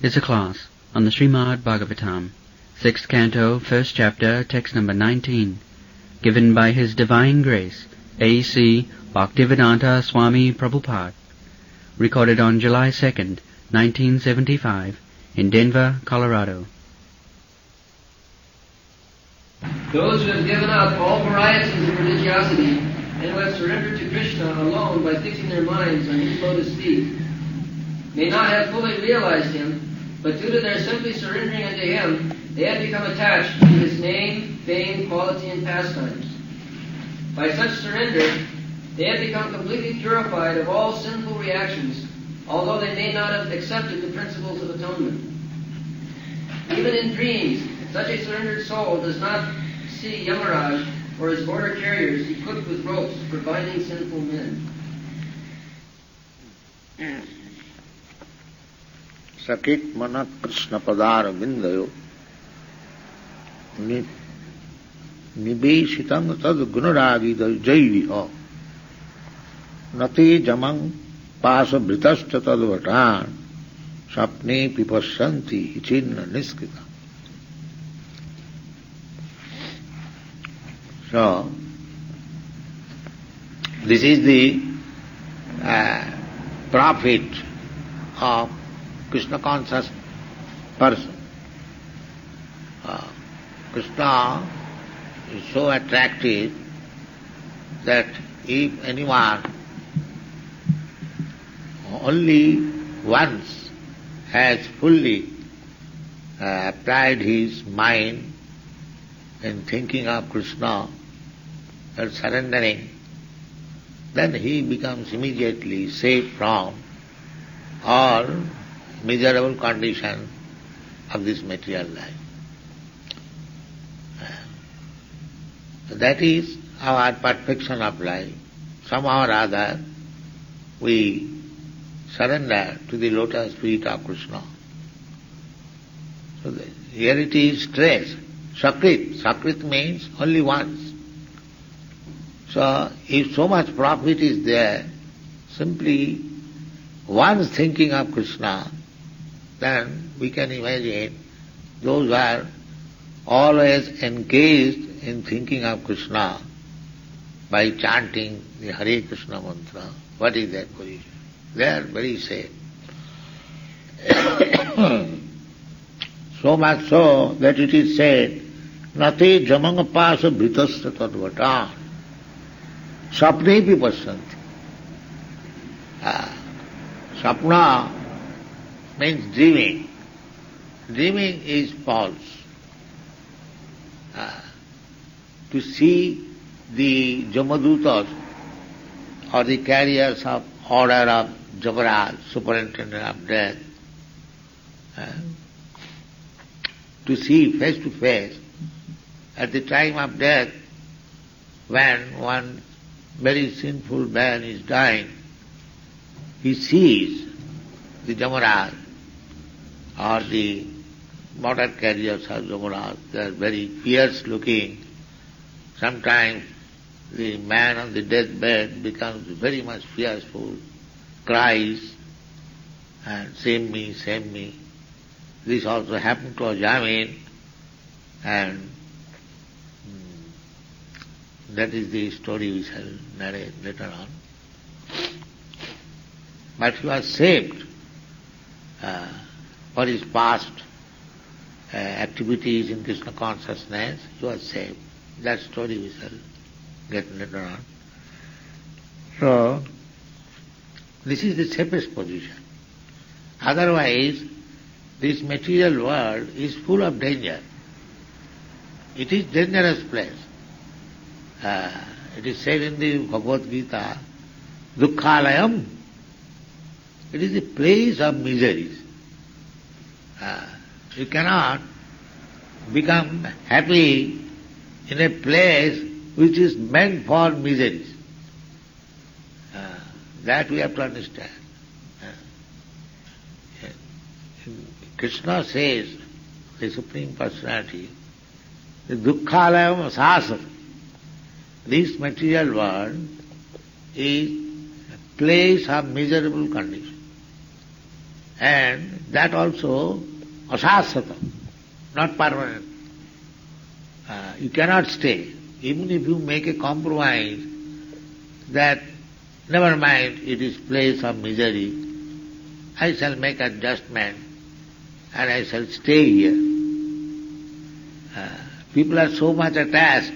is a class on the Srimad Bhagavatam, 6th Canto, 1st Chapter, text number 19, given by His Divine Grace, A.C. Bhaktivedanta Swami Prabhupada, recorded on July 2nd, 1975, in Denver, Colorado. Those who have given up all varieties of religiosity and who have surrendered to Krishna alone by fixing their minds on His lotus feet may not have fully realized Him, but due to their simply surrendering unto Him, they have become attached to His name, fame, quality, and pastimes. By such surrender, they have become completely purified of all sinful reactions, although they may not have accepted the principles of atonement. Even in dreams, such a surrendered soul does not see Yamaraja or his border carriers equipped with ropes for binding sinful men. Sakit mana Krsna padara vindayo nibeshitang tad gunaragi jaiviha nati jamang pasa britashta tad vatan sapne pipasyanti chinna niskita. So, this is the profit of Krishna conscious person. Krishna is so attractive that if anyone only once has fully applied his mind in thinking of Krishna and surrendering, then he becomes immediately saved from all miserable condition of this material life. That is our perfection of life. Somehow or other we surrender to the lotus feet of Krishna. So here it is stressed. Sakrit. Sakrit means only once. So if so much profit is there, simply once thinking of Krishna, then we can imagine those who are always engaged in thinking of Krishna by chanting the Hare Krishna mantra. What is their position? They are very safe. So much so that it is said, Nati jamangapasa bhritasya tadvatan sapnepi pasyanti. Sapna means dreaming. Dreaming is false. To see the Jamadutas or the carriers of order of Yamaraj, superintendent of death, to see face to face at the time of death when one very sinful man is dying, he sees the Yamaraj or the motor carriers of Yamaraj. They are very fierce looking. Sometimes the man on the deathbed becomes very much fearful, cries, and save me, save me. This also happened to a Jamin, and that is the story we shall narrate later on. But he was saved for his past activities in Krishna consciousness. He was saved. That story we shall get later on. So, this is the safest position. Otherwise, this material world is full of danger. It is dangerous place. It is said in the Bhagavad Gita, Dukkhalayam. It is a place of miseries. You cannot become happy in a place which is meant for miseries. That we have to understand. Krishna says, the Supreme Personality, the Dukkhalayam Sasana. This material world is a place of miserable condition. And that also asasata, not permanent. You cannot stay. Even if you make a compromise that, never mind, it is place of misery, I shall make adjustment and I shall stay here. People are so much attached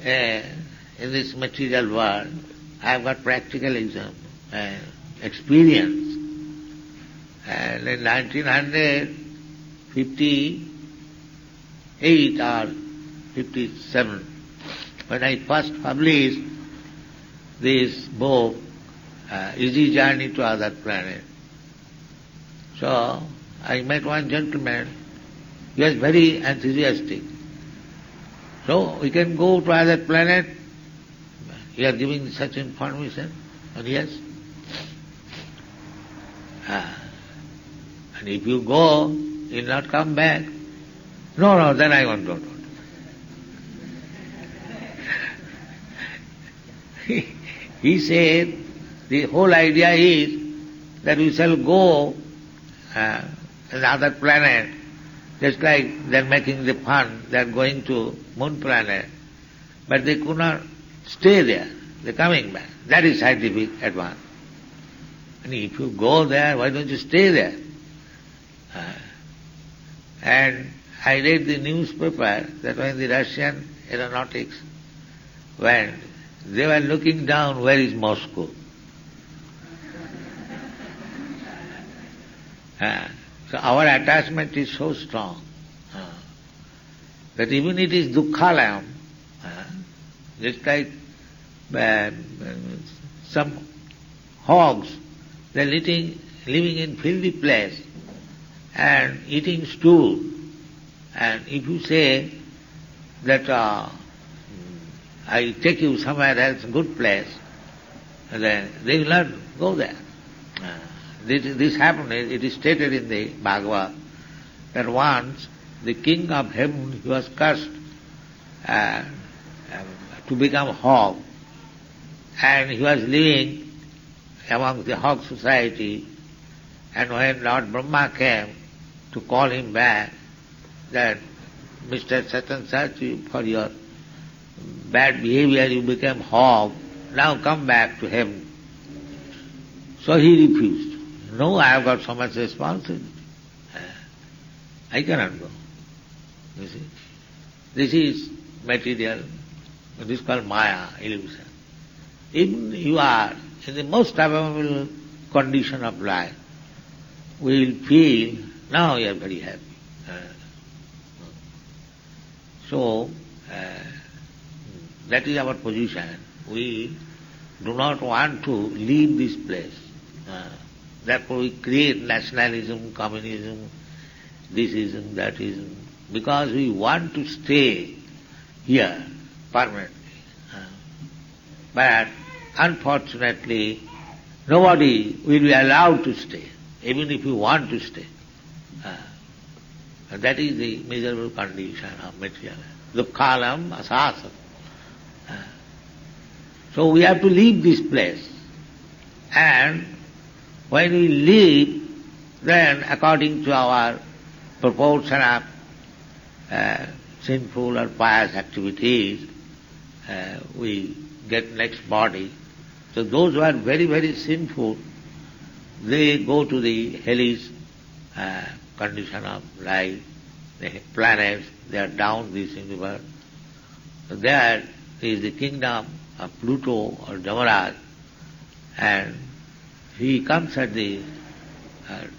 in this material world. I have got practical experience. And in 1958 or 57, when I first published this book, Easy Journey to Other Planet, so I met one gentleman. He was very enthusiastic. So we can go to other planet. You are giving such information. And yes. And if you go, you will not come back. No, then I won't go. He said, the whole idea is that we shall go another planet, just like they're making the fun, they're going to moon planet, but they could not stay there, they're coming back. That is scientific advance. And if you go there, why don't you stay there? And I read the newspaper that when the Russian aeronautics went, they were looking down, where is Moscow? So our attachment is so strong that even it is dukkhalayam, just like some hogs, they are living in filthy place and eating stool. And if you say that I take you somewhere else, good place, then they will not go there. This happened, it is stated in the Bhagavad, that once the king of heaven, he was cursed to become hog, and he was living among the hog society, and when Lord Brahma came to call him back, that Mr. Satan, for your bad behavior you became hog, now come back to heaven. So he refused. No, I have got so much responsibility. I cannot go. You see? This is material. This is called Maya, illusion. Even you are in the most abominable condition of life, we will feel, now you are very happy. So, that is our position. We do not want to leave this place. Therefore we create nationalism, communism, thisism, thatism, because we want to stay here permanently. But unfortunately, nobody will be allowed to stay, even if you want to stay. That is the miserable condition of material. Dukkhalam asasam. So we have to leave this place. And when we leave, then according to our proportion of sinful or pious activities, we get next body. So those who are very, very sinful, they go to the hellish condition of life, the planets, they are down this universe. So there is the kingdom of Pluto or Yamaraja, and he comes at the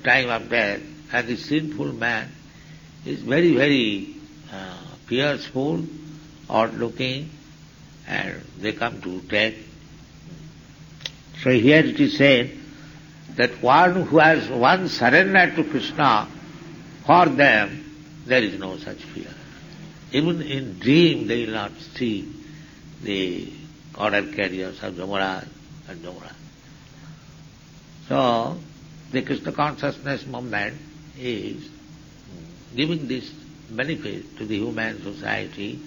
time of death, and the sinful man is very, very fearful, odd looking, and they come to take. So here it is said that one who has once surrendered to Krishna, for them there is no such fear. Even in dream they will not see the order carriers of Yamaraja and Yamaraja. So the Krishna consciousness movement is giving this benefit to the human society.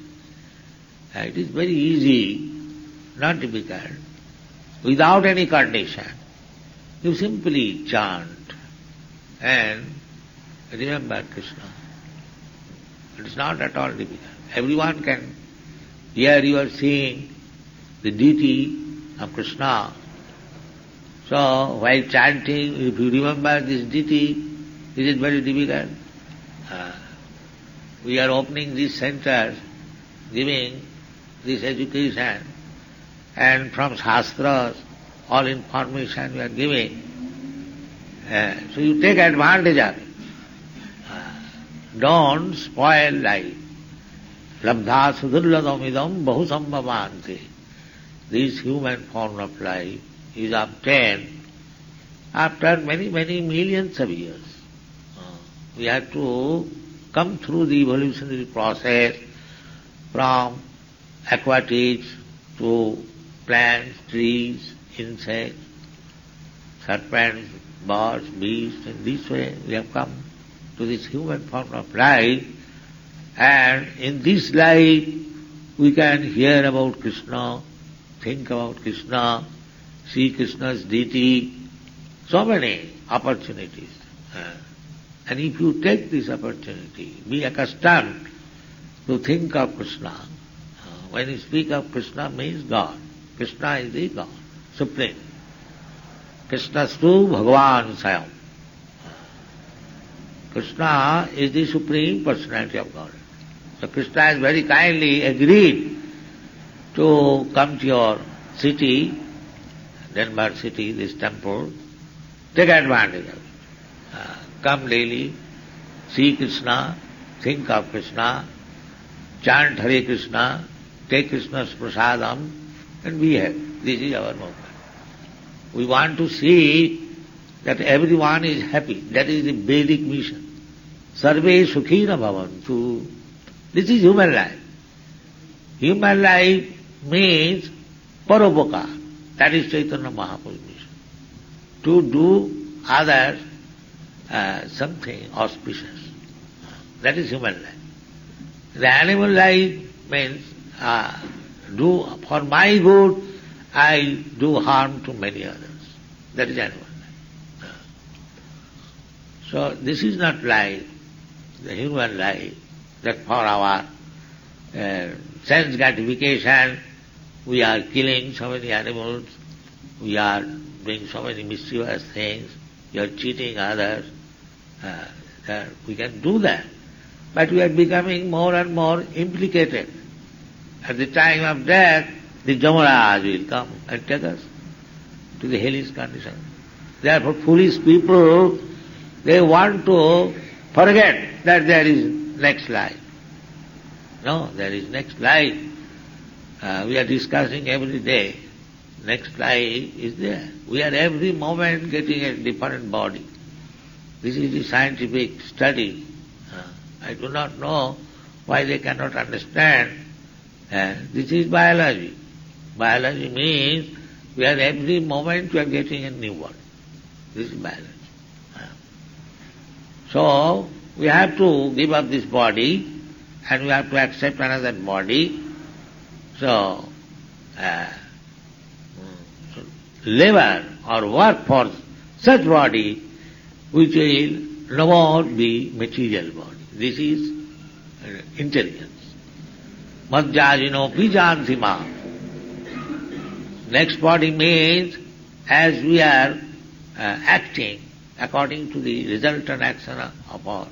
It is very easy, not difficult. Without any condition, you simply chant and remember Krishna. It is not at all difficult. Everyone can, here you are seeing the deity of Krishna. So while chanting, if you remember this deity, is it very difficult? We are opening these centers, giving this education, and from Shastras, all information we are giving. So you take advantage of it. Don't spoil life. Labdha sudurladamidam bahusambhavante. This human form of life is obtained after many, many millions of years. We have to come through the evolutionary process from aquatics to plants, trees, insects, serpents, birds, beasts. In this way we have come to this human form of life, and in this life we can hear about Krishna, think about Krishna, see Krishna's deity, so many opportunities. And if you take this opportunity, be accustomed to think of Krishna. When you speak of Krishna, means God. Krishna is the God, Supreme. Krishnastu Bhagavan Sayam. Krishna is the Supreme Personality of God. So Krishna has very kindly agreed to come to your city, Denver city, this temple. Take advantage of it. Come daily, see Krishna, think of Krishna, chant Hare Krishna, take Krishna's prasadam, and be happy. This is our movement. We want to see that everyone is happy. That is the Vedic mission. Sarve sukhina bhavantu. This is human life. Human life means paropakara. That is Chaitanya Mahaprabhu's mission. To do others something auspicious. That is human life. The animal life means do for my good, I do harm to many others. That is animal life. So this is not life, the human life, that for our sense gratification we are killing so many animals, we are doing so many mischievous things, we are cheating others. We can do that. But we are becoming more and more implicated. At the time of death, the Yamaraja will come and take us to the hellish condition. Therefore, foolish people, they want to forget that there is next life. No, there is next life. We are discussing every day. Next life is there. We are every moment getting a different body. This is the scientific study. I do not know why they cannot understand. This is biology. Biology means we are every moment we are getting a new body. This is biology. So we have to give up this body and we have to accept another body. So labor or work for such body which will no more be material body. This is intelligence. Madhyajino pijanti ma. Next body means as we are acting according to the resultant action of our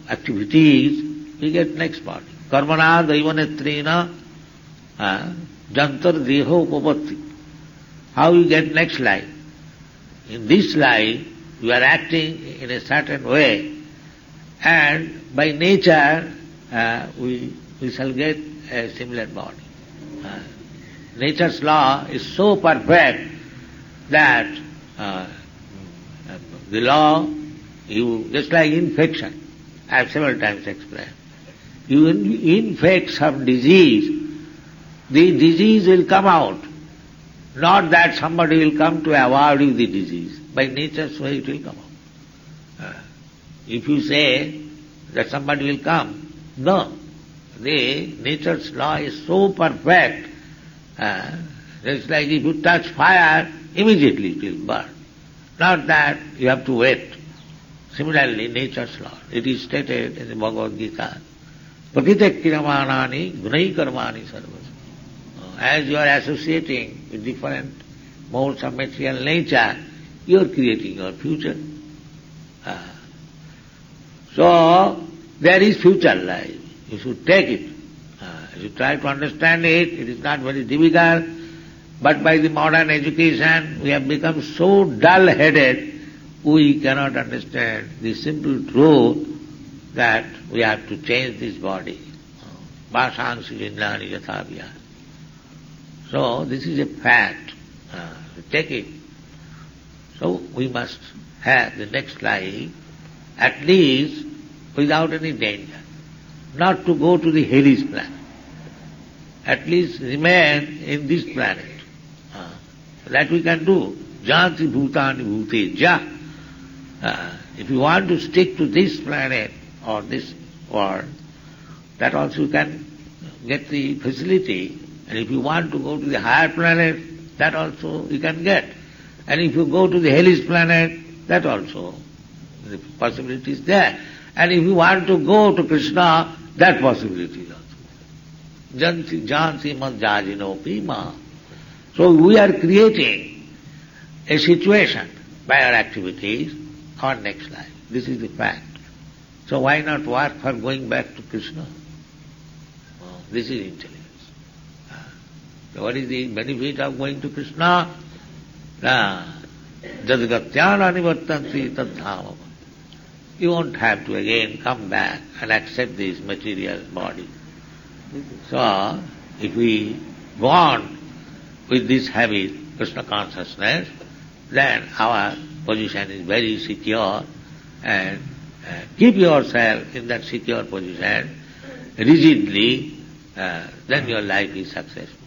activities, we get next body. Karmana daivanetrina jantar deho upapatti. How you get next life? In this life, you are acting in a certain way, and by nature we shall get a similar body. Nature's law is so perfect that the law, just like infection, I have several times explained. You infect some disease, the disease will come out. Not that somebody will come to avoid you the disease. By nature's way it will come out. If you say that somebody will come, no. The nature's law is so perfect. It's like if you touch fire, immediately it will burn. Not that you have to wait. Similarly, nature's law. It is stated in the Bhagavad Gita, Prakritek kiramanani gunai karmani sarvas. As you are associating with different modes of material nature, you are creating your future. So, there is future life. You should take it. You try to understand it. It is not very difficult. But by the modern education, we have become so dull-headed, we cannot understand the simple truth that we have to change this body. Vasansi jindani yathabhya. So, this is a fact. Take it. So, we must have the next life, at least without any danger. Not to go to the Hades planet. At least remain in this planet. That we can do. Janti bhutani bhuteja. If you want to stick to this planet or this world, that also you can get the facility. And if you want to go to the higher planet, that also you can get. And if you go to the hellish planet, that also, the possibility is there. And if you want to go to Krsna, that possibility is also there. Janti madjajino pima. So we are creating a situation by our activities, our next life. This is the fact. So why not work for going back to Krishna? This is intelligence. So what is the benefit of going to Krishna? Jadgatyana nivartanti tadhamam. You won't have to again come back and accept this material body. So, if we go on with this habit, Krishna consciousness, then our position is very secure, and keep yourself in that secure position rigidly, then your life is successful.